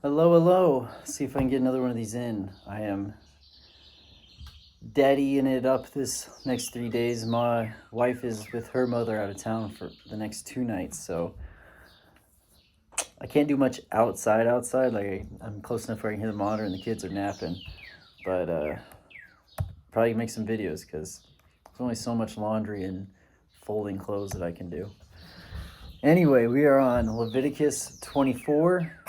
Hello, hello. See if I can get another one of these in. I am daddying it up this next 3 days. My wife is with her mother out of town for the next 2 nights, so I can't do much outside. Like I'm close enough where I can hear the monitor and the kids are napping, but probably make some videos because there's only so much laundry and folding clothes that I can do. Anyway, we are on Leviticus 24.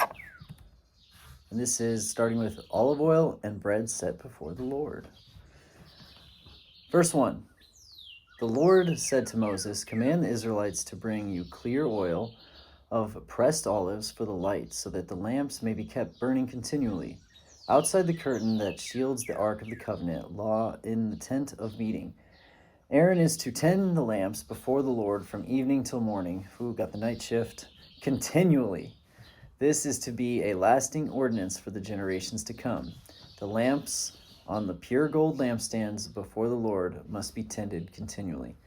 And this is starting with olive oil and bread set before the Lord. Verse 1. The Lord said to Moses, "Command the Israelites to bring you clear oil of pressed olives for the light, so that the lamps may be kept burning continually, outside the curtain that shields the ark of the covenant, law in the tent of meeting. Aaron is to tend the lamps before the Lord from evening till morning." Who got the night shift? "Continually. This is to be a lasting ordinance for the generations to come. The lamps on the pure gold lampstands before the Lord must be tended continually."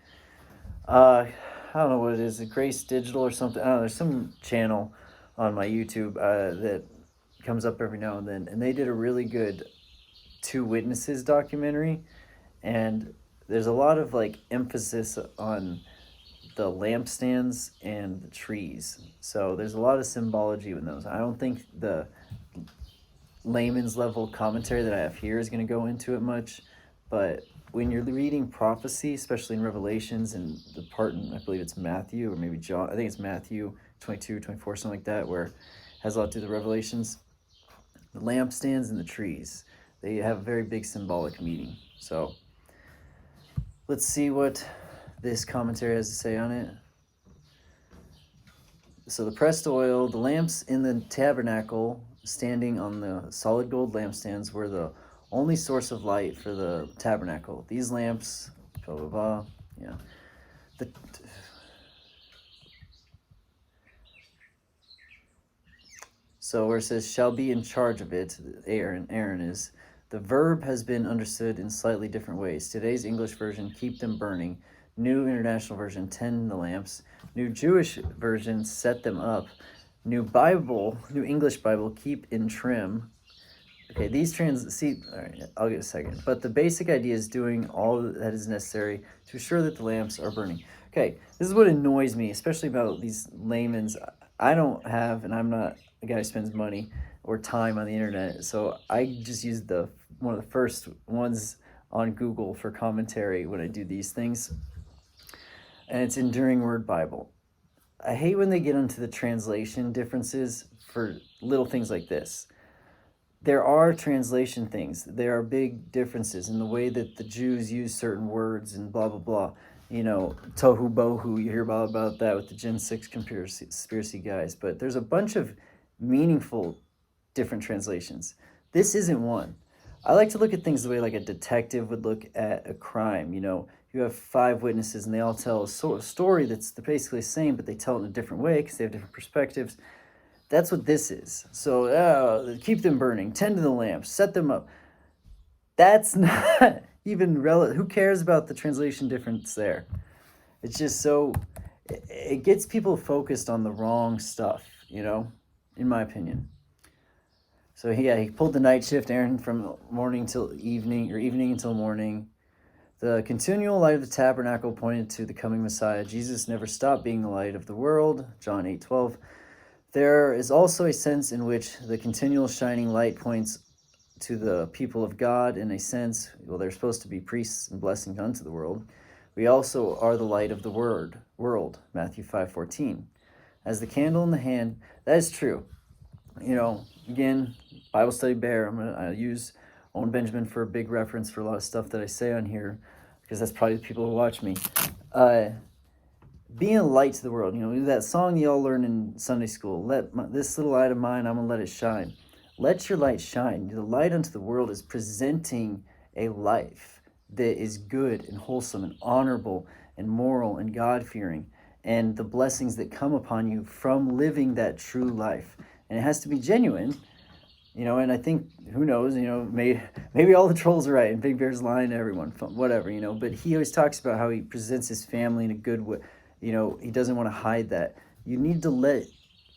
I don't know what it is, Grace Digital or something. I don't know, there's some channel on my YouTube that comes up every now and then, and they did a really good Two Witnesses documentary, and there's a lot of like emphasis on the lampstands and the trees. So there's a lot of symbology in those. I don't think the layman's level commentary that I have here is going to go into it much, but when you're reading prophecy, especially in Revelations and the part in, I believe it's Matthew or maybe John, I think it's Matthew 22, 24, something like that, where it has a lot to do with the Revelations, the lampstands and the trees, they have a very big symbolic meaning. So let's see what this commentary has to say on it. So the pressed oil, the lamps in the tabernacle standing on the solid gold lampstands were the only source of light for the tabernacle. These lamps, blah, blah, blah, yeah. So where it says, shall be in charge of it, Aaron is, the verb has been understood in slightly different ways. Today's English version, keep them burning. New International Version, tend the lamps. New Jewish Version, set them up. New English Bible, keep in trim. Okay, these all right, I'll get a second. But the basic idea is doing all that is necessary to ensure that the lamps are burning. Okay, this is what annoys me, especially about these layman's. I don't have, and I'm not a guy who spends money or time on the internet, so I just use one of the first ones on Google for commentary when I do these things, and it's Enduring Word Bible. I hate when they get into the translation differences for little things like this. There are translation things. There are big differences in the way that the Jews use certain words and blah, blah, blah. You know, tohu bohu, you hear about that with the Gen 6 conspiracy guys. But there's a bunch of meaningful different translations. This isn't one. I like to look at things the way like a detective would look at a crime. You know, you have 5 witnesses and they all tell a story that's basically the same, but they tell it in a different way because they have different perspectives. That's what this is. So keep them burning, tend to the lamps, set them up. That's not even relevant. Who cares about the translation difference there? It's just it gets people focused on the wrong stuff, you know, in my opinion. So he pulled the night shift, Aaron, from morning till evening, or evening until morning. The continual light of the tabernacle pointed to the coming Messiah. Jesus never stopped being the light of the world, John 8:12. There is also a sense in which the continual shining light points to the people of God in a sense. Well, they're supposed to be priests and blessings unto the world. We also are the light of the world, Matthew 5:14. As the candle in the hand, that is true. You know, again, Bible study bear. I use Owen Benjamin for a big reference for a lot of stuff that I say on here, because that's probably the people who watch me. Being a light to the world, you know, that song you all learn in Sunday school, this little light of mine, I'm going to let it shine. Let your light shine. The light unto the world is presenting a life that is good and wholesome and honorable and moral and God-fearing, and the blessings that come upon you from living that true life. And it has to be genuine, you know, and I think, who knows, you know, maybe all the trolls are right and Big Bear's lying to everyone, whatever, you know, but he always talks about how he presents his family in a good way. You know, he doesn't want to hide that. You need to let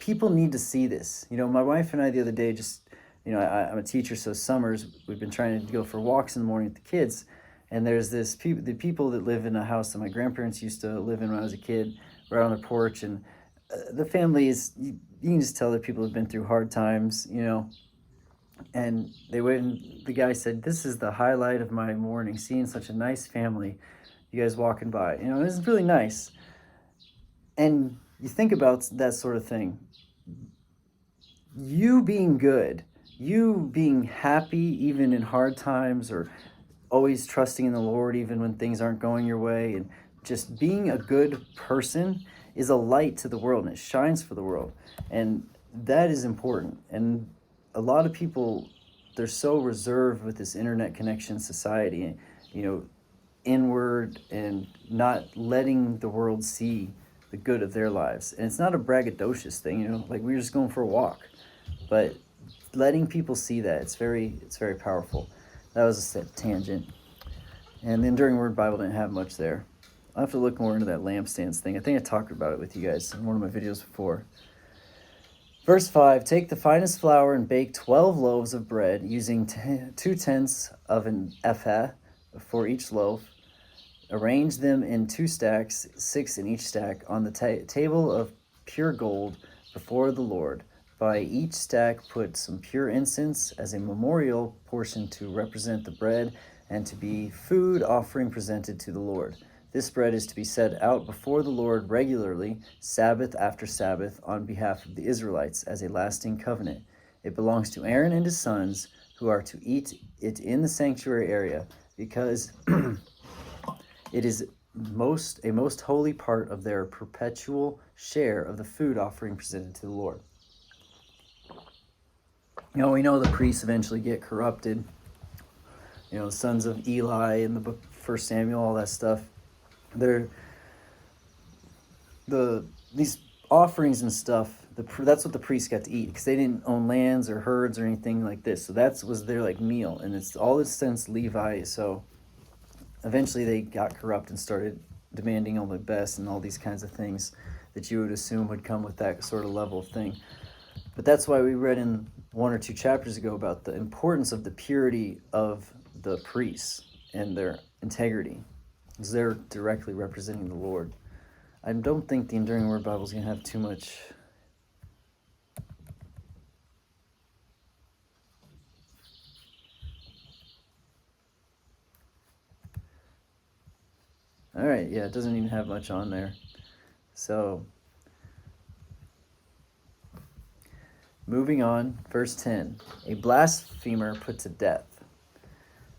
people need to see this. My wife and I the other day just, I'm a teacher, so summers we've been trying to go for walks in the morning with the kids. And there's the people that live in a house that my grandparents used to live in when I was a kid, right on the porch. And the family is, you can just tell that people have been through hard times, And they went and the guy said, "This is the highlight of my morning, seeing such a nice family, you guys walking by." It's really nice. And you think about that sort of thing. You being good, you being happy even in hard times, or always trusting in the Lord even when things aren't going your way, and just being a good person is a light to the world, and it shines for the world. And that is important. And a lot of people, they're so reserved with this internet connection society, inward, and not letting the world see the good of their lives. And it's not a braggadocious thing, like we were just going for a walk, but letting people see that, it's very powerful. That was a tangent. And the Enduring Word Bible didn't have much there. I'll have to look more into that lampstands thing. I think I talked about it with you guys in one of my videos before. Verse 5, take the finest flour and bake 12 loaves of bread using 2/10 of an ephah for each loaf. Arrange them in 2 stacks, 6 in each stack, on the table of pure gold before the Lord. By each stack put some pure incense as a memorial portion to represent the bread and to be food offering presented to the Lord. This bread is to be set out before the Lord regularly, Sabbath after Sabbath, on behalf of the Israelites as a lasting covenant. It belongs to Aaron and his sons, who are to eat it in the sanctuary area, because it is a most holy part of their perpetual share of the food offering presented to the Lord. We know the priests eventually get corrupted. The sons of Eli in the book 1 Samuel, all that stuff. These offerings and stuff, that's what the priests got to eat, because they didn't own lands or herds or anything like this. So that was their meal, and it's all this since Levi. So eventually they got corrupt and started demanding all the best and all these kinds of things that you would assume would come with that sort of level of thing. But that's why we read in 1 or 2 chapters ago about the importance of the purity of the priests and their integrity, because they're directly representing the Lord. I don't think the Enduring Word Bible is going to have too much. All right, yeah, it doesn't even have much on there. So, moving on, verse 10. A blasphemer put to death.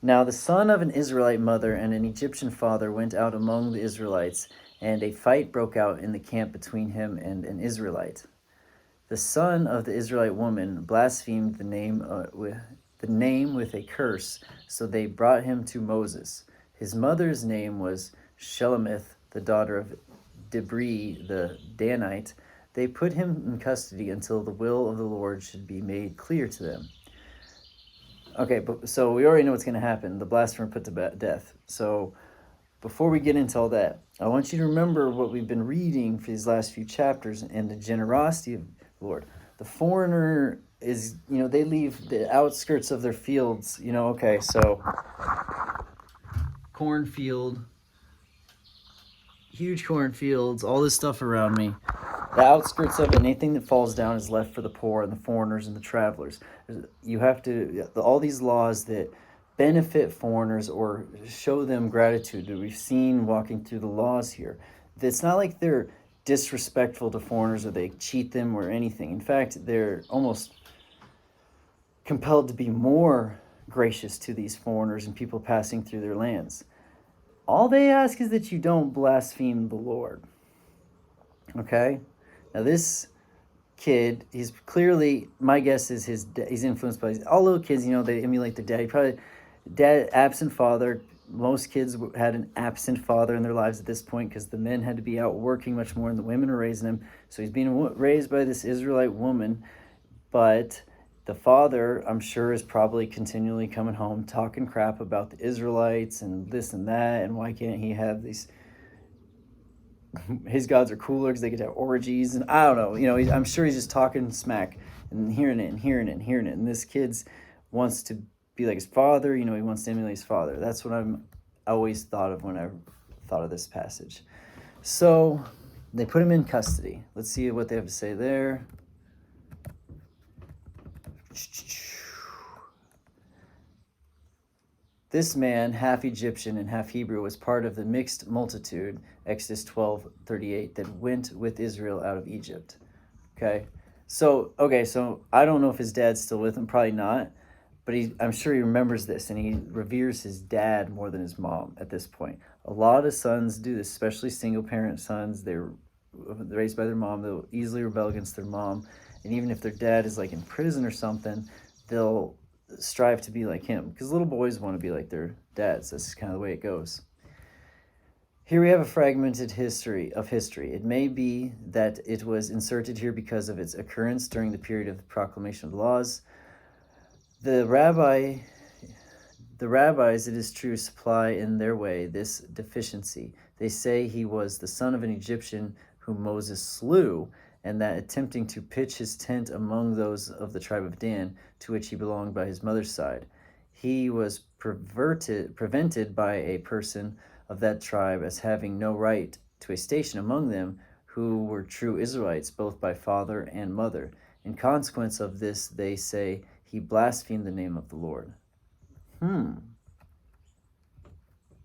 Now the son of an Israelite mother and an Egyptian father went out among the Israelites, and a fight broke out in the camp between him and an Israelite. The son of the Israelite woman blasphemed the name with a curse, so they brought him to Moses. His mother's name was Shelemith, the daughter of Dibri the Danite. They put him in custody until the will of the Lord should be made clear to them. Okay, so we already know what's going to happen. The blasphemer put to death. So before we get into all that, I want you to remember what we've been reading for these last few chapters and the generosity of the Lord. The foreigner is, they leave the outskirts of their fields. Okay, so cornfield, huge cornfields, all this stuff around me. The outskirts of it, anything that falls down is left for the poor and the foreigners and the travelers. You have to, all these laws that benefit foreigners or show them gratitude that we've seen walking through the laws here. It's not like they're disrespectful to foreigners or they cheat them or anything. In fact, they're almost compelled to be more gracious to these foreigners and people passing through their lands. All they ask is that you don't blaspheme the Lord. Okay? Now this kid, he's clearly, my guess is he's influenced by all little kids, they emulate their dad. Probably dad, absent father. Most kids had an absent father in their lives at this point, because the men had to be out working much more and the women were raising him. So he's being raised by this Israelite woman, but the father, I'm sure, is probably continually coming home talking crap about the Israelites and this and that, and why can't he have these his gods are cooler because they get to have orgies, and I don't know. I'm sure he's just talking smack and hearing it and hearing it and hearing it. And this kid's wants to be like his father. He wants to emulate his father. That's what I'm always thought of when I thought of this passage. So they put him in custody. Let's see what they have to say there. This man, half Egyptian and half Hebrew, was part of the mixed multitude, Exodus 12:38, that went with Israel out of Egypt. Okay, so I don't know if his dad's still with him, probably not, but I'm sure he remembers this, and he reveres his dad more than his mom at this point. A lot of sons do this, especially single-parent sons. They're raised by their mom. They'll easily rebel against their mom, and even if their dad is like in prison or something, they'll strive to be like him, because little boys want to be like their dads. That's kind of the way it goes. Here we have a fragmented history. It may be that it was inserted here because of its occurrence during the period of the proclamation of the laws. The rabbis, it is true, supply in their way this deficiency. They say he was the son of an Egyptian whom Moses slew, and that attempting to pitch his tent among those of the tribe of Dan, to which he belonged by his mother's side, he was prevented by a person of that tribe as having no right to a station among them, who were true Israelites, both by father and mother. In consequence of this, they say, he blasphemed the name of the Lord.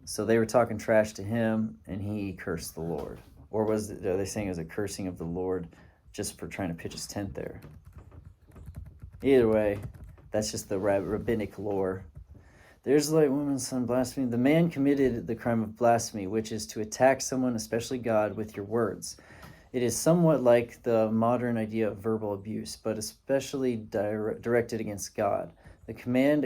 So they were talking trash to him, and he cursed the Lord. Or are they saying it was a cursing of the Lord just for trying to pitch his tent there? Either way, that's just the rabbinic lore. There's the light woman's son blasphemy. The man committed the crime of blasphemy, which is to attack someone, especially God, with your words. It is somewhat like the modern idea of verbal abuse, but especially directed against God. The command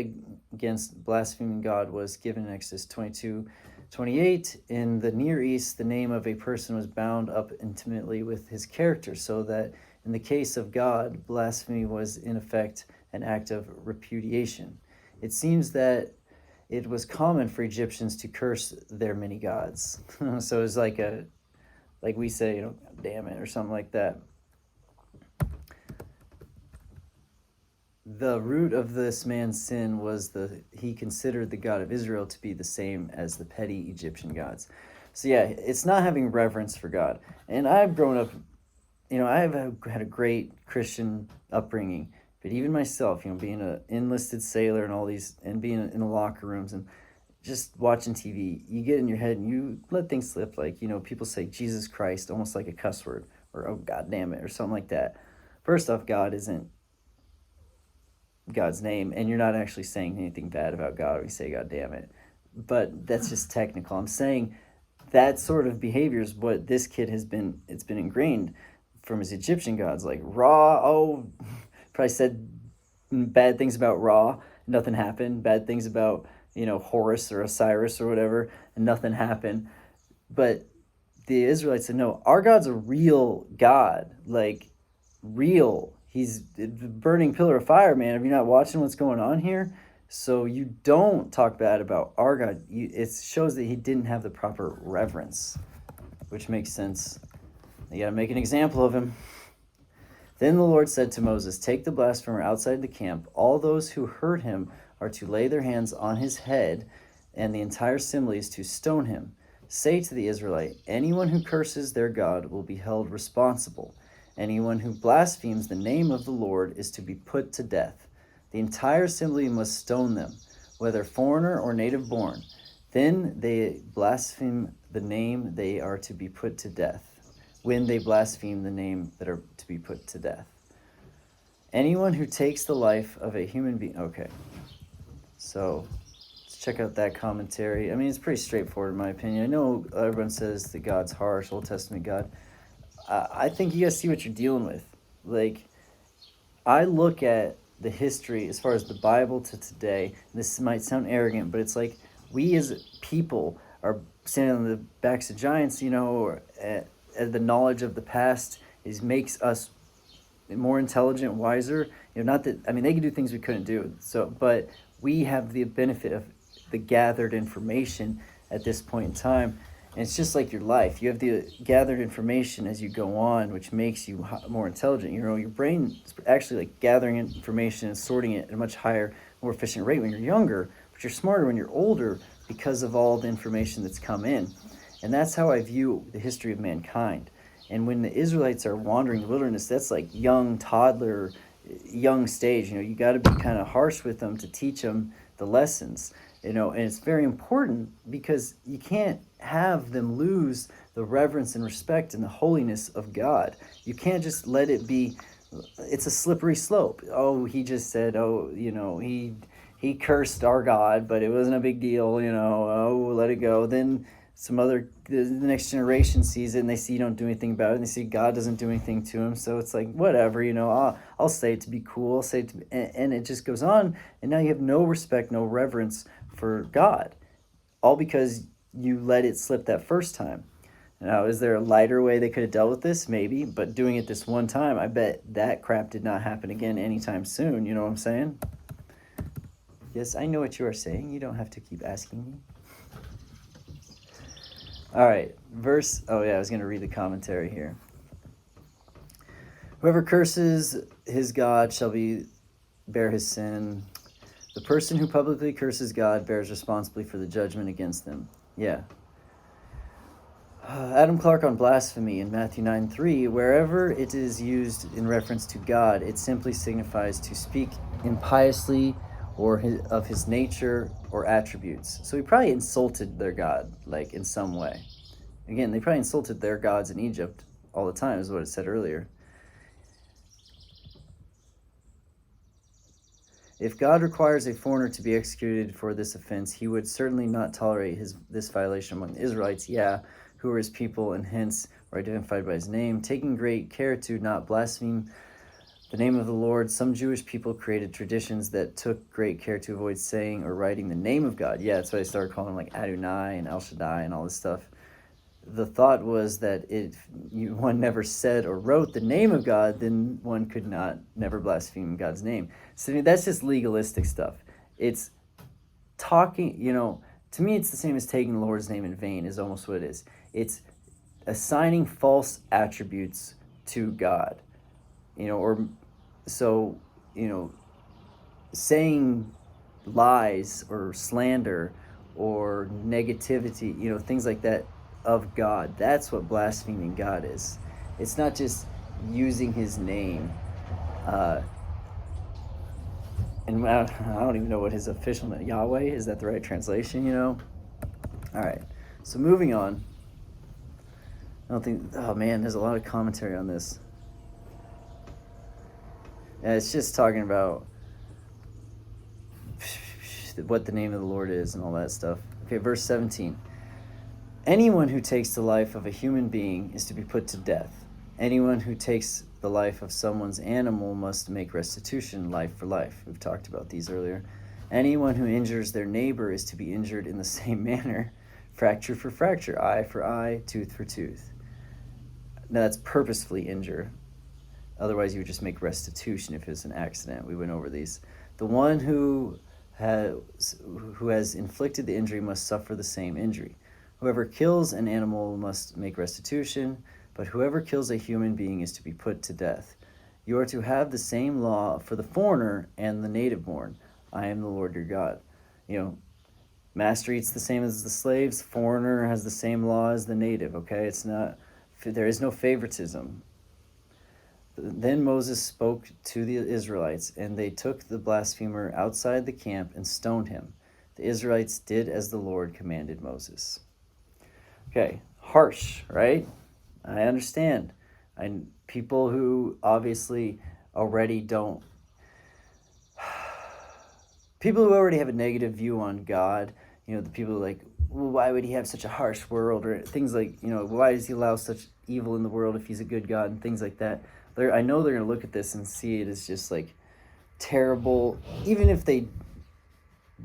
against blaspheming God was given in Exodus 22:28. In the Near East, the name of a person was bound up intimately with his character, so that in the case of God, blasphemy was in effect an act of repudiation. It seems that it was common for Egyptians to curse their many gods. So it was like we say, damn it, or something like that. The root of this man's sin was he considered the God of Israel to be the same as the petty Egyptian gods. So yeah, it's not having reverence for God. And I've grown up, I've had a great Christian upbringing, but even myself, being an enlisted sailor and all these, and being in the locker rooms and just watching TV, you get in your head and you let things slip. Like, people say Jesus Christ almost like a cuss word, or oh God damn it, or something like that. First off, God isn't God's name, and you're not actually saying anything bad about God when you say God damn it. But that's just technical. I'm saying that sort of behavior is what this kid it's been ingrained from his Egyptian gods, like Ra. Probably said bad things about Ra, nothing happened. Bad things about Horus or Osiris or whatever, and nothing happened. But the Israelites said, no, our God's a real God, like real. He's a burning pillar of fire, man. Are you not watching what's going on here? So you don't talk bad about our God. It shows that he didn't have the proper reverence, which makes sense. You got to make an example of him. Then the Lord said to Moses, take the blasphemer outside the camp. All those who heard him are to lay their hands on his head, and the entire assembly is to stone him. Say to the Israelite, anyone who curses their God will be held responsible. Anyone who blasphemes the name of the Lord is to be put to death. The entire assembly must stone them, whether foreigner or native born. Then they blaspheme the name, they are to be put to death. When they blaspheme the name that are to be put to death. Anyone who takes the life of a human being. Okay. So let's check out that commentary. I mean, it's pretty straightforward in my opinion. I know everyone says that God's harsh, Old Testament God. I think you guys see what you're dealing with. Like, I look at the history as far as the Bible to today. This might sound arrogant, but it's like we as people are standing on the backs of giants, or the knowledge of the past makes us more intelligent, wiser. Not that, they could do things we couldn't do. So, but we have the benefit of the gathered information at this point in time. And it's just like your life. You have the gathered information as you go on, which makes you more intelligent. Your brain is actually like gathering information and sorting it at a much higher, more efficient rate when you're younger, but you're smarter when you're older because of all the information that's come in. And that's how I view the history of mankind. And when the Israelites are wandering the wilderness, that's like young toddler, young stage. You got to be kind of harsh with them to teach them the lessons. And it's very important because you can't have them lose the reverence and respect and the holiness of God. You can't just let it be. It's a slippery slope. Oh, he just said, he cursed our God, but it wasn't a big deal. Oh, let it go. Then the next generation sees it and they see you don't do anything about it, and they see God doesn't do anything to him, so it's like whatever. I'll say it to be cool, I'll say it to be, and it just goes on, and now you have no respect, no reverence for God, all because you let it slip that first time. Now, is there a lighter way they could have dealt with this? Maybe, but doing it this one time, I bet that crap did not happen again anytime soon. You know what I'm saying? Yes, I know what you are saying. You don't have to keep asking me. All right, I was going to read the commentary here. Whoever curses his God shall bear his sin. The person who publicly curses God bears responsibility for the judgment against them. Yeah. Adam Clark on blasphemy in Matthew 9:3. Wherever it is used in reference to God, it simply signifies to speak impiously or of his nature or attributes. So he probably insulted their God, like in some way. Again, they probably insulted their gods in Egypt all the time, is what it said earlier. If God requires a foreigner to be executed for this offense, he would certainly not tolerate this violation among the Israelites, who are his people and hence are identified by his name, taking great care to not blaspheme the name of the Lord. Some Jewish people created traditions that took great care to avoid saying or writing the name of God. Yeah, that's why they started calling him like Adonai and El Shaddai and all this stuff. The thought was that if one never said or wrote the name of God, then one could never blaspheme God's name. So that's just legalistic stuff. It's talking, to me it's the same as taking the Lord's name in vain is almost what it is. It's assigning false attributes to God, saying lies or slander or negativity, things like that of God. That's what blaspheming God is. It's not just using his name. And I don't even know what his official name, Yahweh, is that the right translation, All right, so moving on. I don't think, oh man, there's a lot of commentary on this. And it's just talking about what the name of the Lord is and all that stuff. Okay, verse 17. Anyone who takes the life of a human being is to be put to death. Anyone who takes the life of someone's animal must make restitution, life for life. We've talked about these earlier. Anyone who injures their neighbor is to be injured in the same manner. Fracture for fracture, eye for eye, tooth for tooth. Now that's purposefully injure. Otherwise you would just make restitution if it's an accident. We went over these. The one who has inflicted the injury must suffer the same injury. Whoever kills an animal must make restitution, but whoever kills a human being is to be put to death. You are to have the same law for the foreigner and the native born. I am the Lord your God. Master eats the same as the slaves. Foreigner has the same law as the native, okay? There is no favoritism. Then Moses spoke to the Israelites, and they took the blasphemer outside the camp and stoned him. The Israelites did as the Lord commanded Moses. Okay, harsh, right? I understand. People who obviously already don't... People who already have a negative view on God, the people who are like, well, why would he have such a harsh world? Or things like, why does he allow such evil in the world if he's a good God? And things like that. I know they're going to look at this and see it as just like terrible. Even if they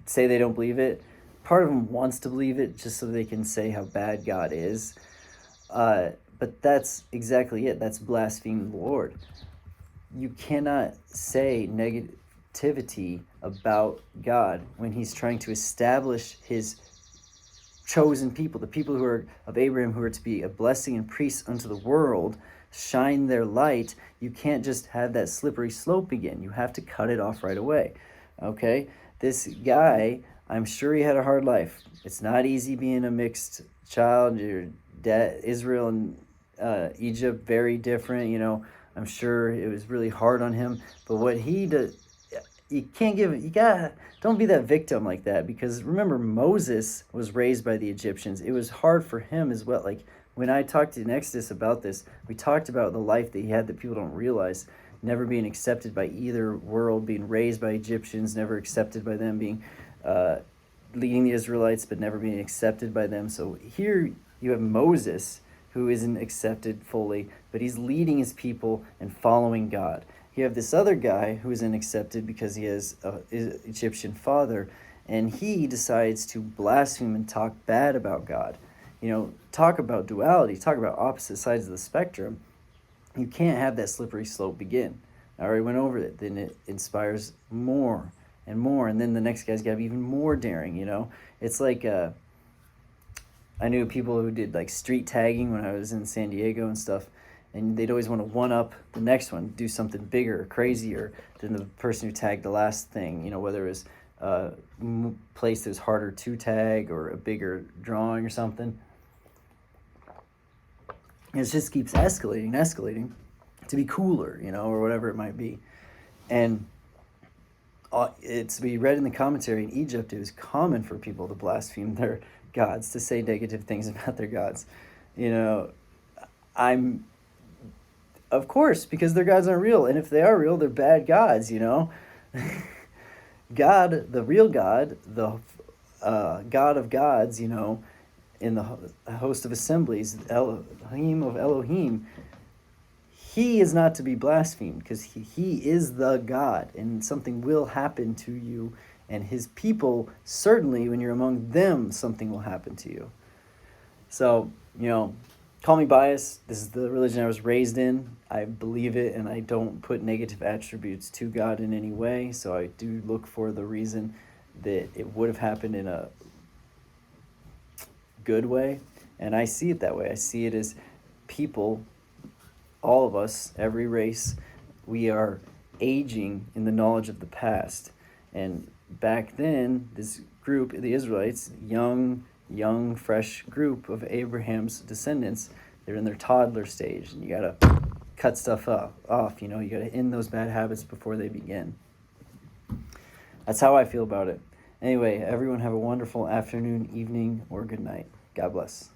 say they don't believe it, part of them wants to believe it just so they can say how bad God is. But that's exactly it. That's blaspheming the Lord. You cannot say negativity about God when he's trying to establish his chosen people, the people who are of Abraham, who are to be a blessing and priests unto the world, shine their light. You can't just have that slippery slope begin. You have to cut it off right away. Okay? This guy, I'm sure he had a hard life. It's not easy being a mixed child. Your dad, Israel and Egypt, very different. I'm sure it was really hard on him. But what he does, don't be that victim like that, because remember, Moses was raised by the Egyptians. It was hard for him as well. Like when I talked in Exodus about this, we talked about the life that he had that people don't realize. Never being accepted by either world, being raised by Egyptians, never accepted by them, being leading the Israelites, but never being accepted by them. So here you have Moses, who isn't accepted fully, but he's leading his people and following God. You have this other guy who isn't accepted because he has an Egyptian father, and he decides to blaspheme and talk bad about God. Talk about duality, talk about opposite sides of the spectrum. You can't have that slippery slope begin. I already went over it. Then it inspires more and more, and then the next guy's got to be even more daring. It's like I knew people who did like street tagging when I was in San Diego and stuff, and they'd always want to one-up the next one, do something bigger or crazier than the person who tagged the last thing, whether it was a place that was harder to tag or a bigger drawing or something. And it just keeps escalating to be cooler, or whatever it might be. And we read in the commentary, in Egypt, it was common for people to blaspheme their gods, to say negative things about their gods. Of course, because their gods aren't real. And if they are real, they're bad gods, God, the real God, the God of gods, in the host of assemblies, Elohim of Elohim, he is not to be blasphemed, because he is the God, and something will happen to you. And his people, certainly when you're among them, something will happen to you. So, call me biased. This is the religion I was raised in. I believe it, and I don't put negative attributes to God in any way. So I do look for the reason that it would have happened in a good way. And I see it that way. I see it as people, all of us, every race, we are aging in the knowledge of the past. And back then, this group, the Israelites, young, fresh group of Abraham's descendants, they're in their toddler stage, and you got to cut stuff off. You got to end those bad habits before they begin. That's how I feel about it. Anyway, everyone have a wonderful afternoon, evening, or good night. God bless.